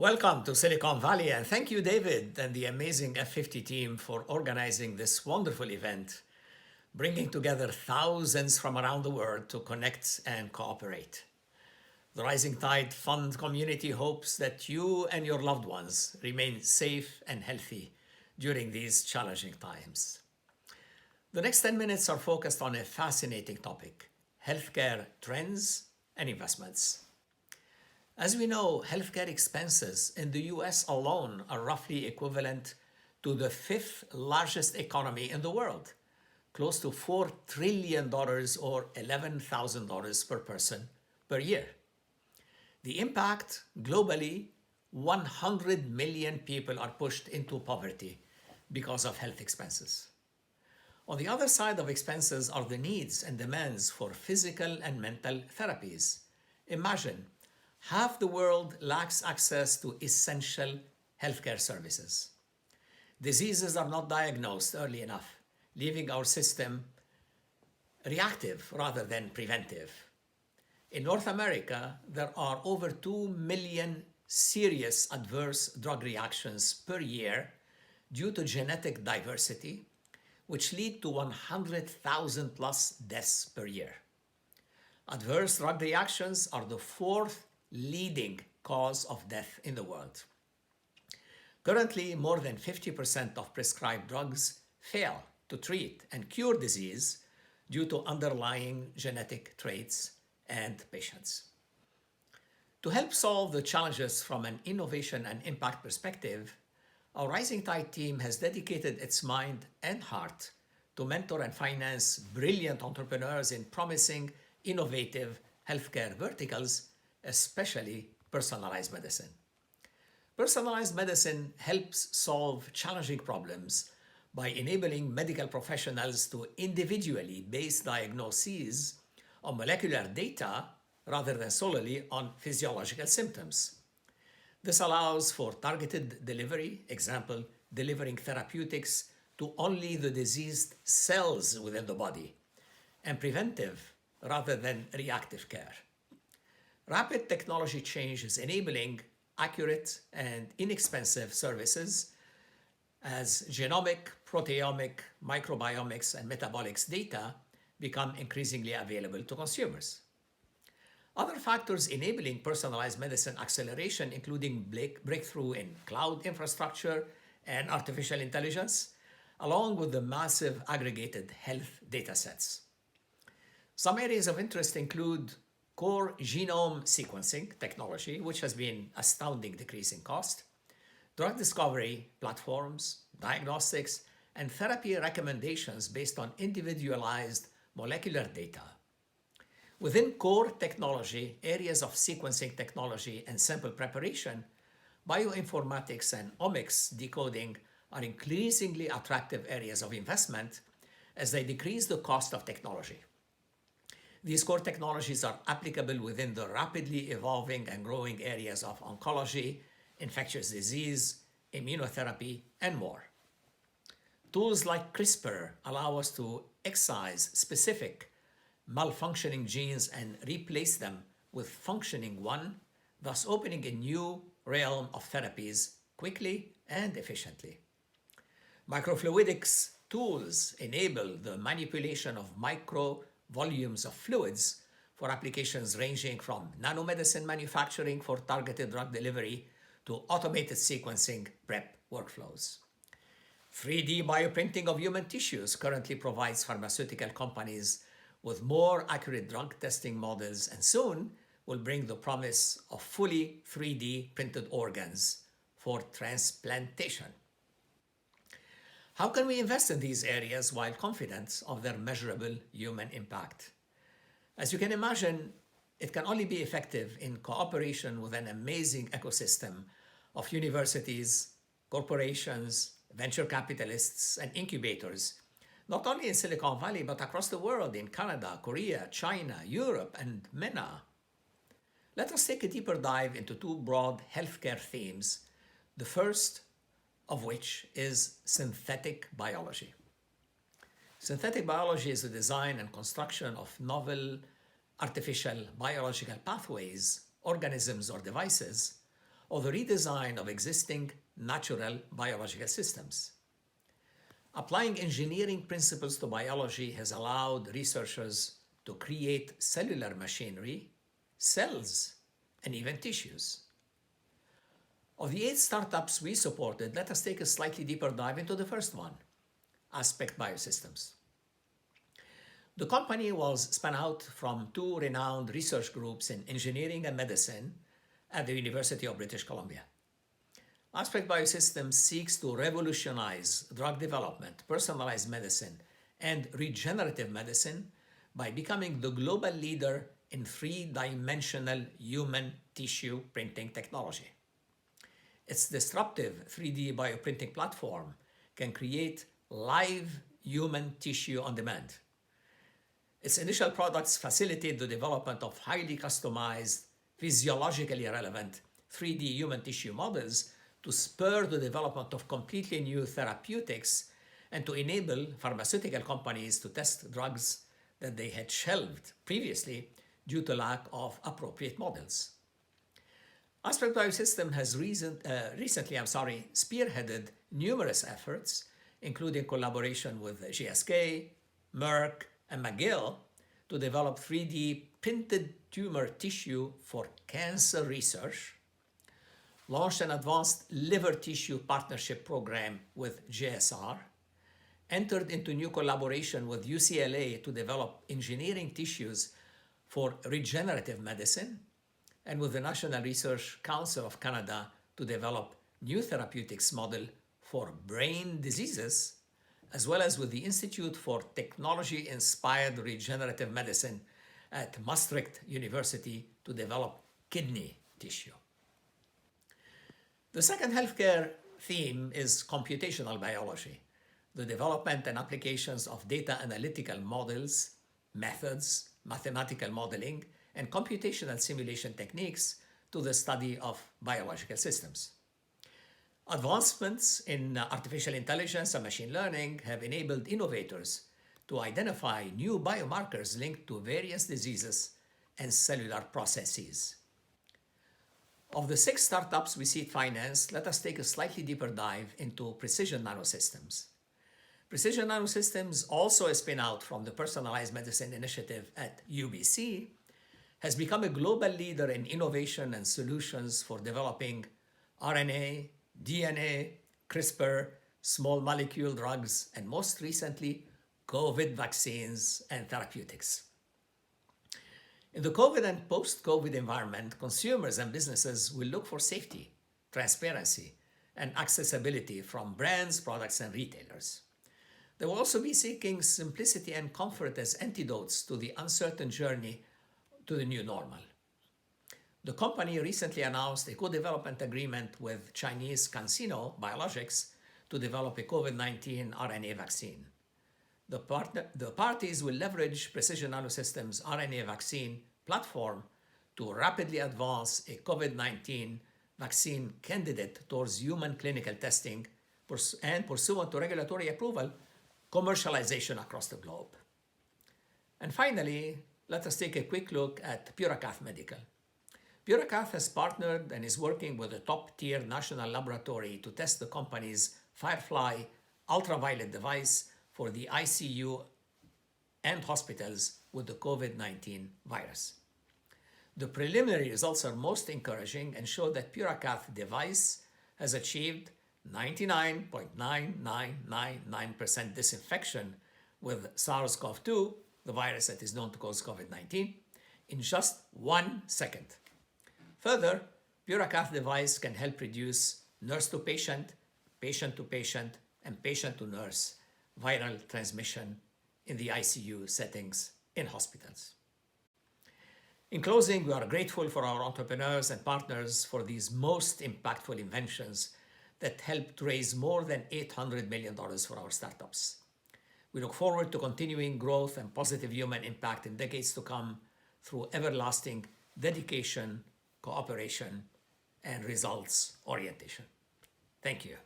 Welcome to Silicon Valley, and thank you, David, and the amazing F50 team for organizing this wonderful event, bringing together thousands from around the world to connect and cooperate. The Rising Tide Fund community hopes that you and your loved ones remain safe and healthy during these challenging times. The next 10 minutes are focused on a fascinating topic: healthcare trends and investments. As we know, healthcare expenses in the US alone are roughly equivalent to the fifth largest economy in the world, close to $4 trillion or $11,000 per person per year. The impact globally: 100 million people are pushed into poverty because of health expenses. On the other side of expenses are the needs and demands for physical and mental therapies. Imagine, half the world lacks access to essential healthcare services. Diseases are not diagnosed early enough, leaving our system reactive rather than preventive. In North America, there are over 2 million serious adverse drug reactions per year due to genetic diversity, which lead to 100,000 plus deaths per year. Adverse drug reactions are the fourth leading cause of death in the world. Currently, more than 50% of prescribed drugs fail to treat and cure disease due to underlying genetic traits and patients. To help solve the challenges from an innovation and impact perspective, our Rising Tide team has dedicated its mind and heart to mentor and finance brilliant entrepreneurs in promising, innovative healthcare verticals, especially personalized medicine. Personalized medicine helps solve challenging problems by enabling medical professionals to individually base diagnoses on molecular data rather than solely on physiological symptoms. This allows for targeted delivery, example, delivering therapeutics to only the diseased cells within the body, and preventive rather than reactive care. Rapid technology change is enabling accurate and inexpensive services as genomic, proteomic, microbiomics, and metabolics data become increasingly available to consumers. Other factors enabling personalized medicine acceleration, including breakthrough in cloud infrastructure and artificial intelligence, along with the massive aggregated health data sets. Some areas of interest include core genome sequencing technology, which has been astounding decrease in cost, drug discovery platforms, diagnostics, and therapy recommendations based on individualized molecular data. Within core technology, areas of sequencing technology and sample preparation, bioinformatics and omics decoding are increasingly attractive areas of investment as they decrease the cost of technology. These core technologies are applicable within the rapidly evolving and growing areas of oncology, infectious disease, immunotherapy, and more. Tools like CRISPR allow us to excise specific malfunctioning genes and replace them with functioning one, thus opening a new realm of therapies quickly and efficiently. Microfluidics tools enable the manipulation of micro volumes of fluids for applications ranging from nanomedicine manufacturing for targeted drug delivery to automated sequencing prep workflows. 3D bioprinting of human tissues currently provides pharmaceutical companies with more accurate drug testing models, and soon will bring the promise of fully 3D printed organs for transplantation. How can we invest in these areas while confident of their measurable human impact? As you can imagine, it can only be effective in cooperation with an amazing ecosystem of universities, corporations, venture capitalists, and incubators, not only in Silicon Valley, but across the world in Canada, Korea, China, Europe, and MENA. Let us take a deeper dive into two broad healthcare themes, the first of which is synthetic biology. Synthetic biology is the design and construction of novel artificial biological pathways, organisms, or devices, or the redesign of existing natural biological systems. Applying engineering principles to biology has allowed researchers to create cellular machinery, cells, and even tissues. Of the 8 startups we supported, let us take a slightly deeper dive into the first one, Aspect Biosystems. The company was spun out from 2 renowned research groups in engineering and medicine at the University of British Columbia. Aspect Biosystems seeks to revolutionize drug development, personalized medicine, and regenerative medicine by becoming the global leader in 3-dimensional human tissue printing technology. Its disruptive 3D bioprinting platform can create live human tissue on demand. Its initial products facilitate the development of highly customized, physiologically relevant 3D human tissue models to spur the development of completely new therapeutics and to enable pharmaceutical companies to test drugs that they had shelved previously due to lack of appropriate models. Aspect Biosystems has recently spearheaded numerous efforts, including collaboration with GSK, Merck, and McGill to develop 3D printed tumor tissue for cancer research, launched an advanced liver tissue partnership program with JSR, entered into new collaboration with UCLA to develop engineering tissues for regenerative medicine, and with the National Research Council of Canada to develop new therapeutics model for brain diseases, as well as with the Institute for Technology-Inspired Regenerative Medicine at Maastricht University to develop kidney tissue. The second healthcare theme is computational biology, the development and applications of data analytical models, methods, mathematical modeling, and computational simulation techniques to the study of biological systems. Advancements in artificial intelligence and machine learning have enabled innovators to identify new biomarkers linked to various diseases and cellular processes. Of the 6 startups we seed financed, let us take a slightly deeper dive into Precision Nanosystems. Precision Nanosystems, also a spin-out from the Personalized Medicine Initiative at UBC, has become a global leader in innovation and solutions for developing RNA, DNA, CRISPR, small molecule drugs, and most recently, COVID vaccines and therapeutics. In the COVID and post-COVID environment, consumers and businesses will look for safety, transparency, and accessibility from brands, products, and retailers. They will also be seeking simplicity and comfort as antidotes to the uncertain journey to the new normal. The company recently announced a co-development agreement with Chinese CanSino Biologics to develop a COVID-19 RNA vaccine. The parties will leverage Precision Nanosystems' RNA vaccine platform to rapidly advance a COVID-19 vaccine candidate towards human clinical testing and, pursuant to regulatory approval, commercialization across the globe. And finally, let us take a quick look at Puracath Medical. Puracath has partnered and is working with a top-tier national laboratory to test the company's Firefly ultraviolet device for the ICU and hospitals with the COVID-19 virus. The preliminary results are most encouraging and show that Puracath device has achieved 99.9999% disinfection with SARS-CoV-2, the virus that is known to cause COVID-19, in just 1 second. Further, Puracath device can help reduce nurse-to-patient, patient-to-patient, and patient-to-nurse viral transmission in the ICU settings in hospitals. In closing, we are grateful for our entrepreneurs and partners for these most impactful inventions that helped raise more than $800 million for our startups. We look forward to continuing growth and positive human impact in decades to come through everlasting dedication, cooperation, and results orientation. Thank you.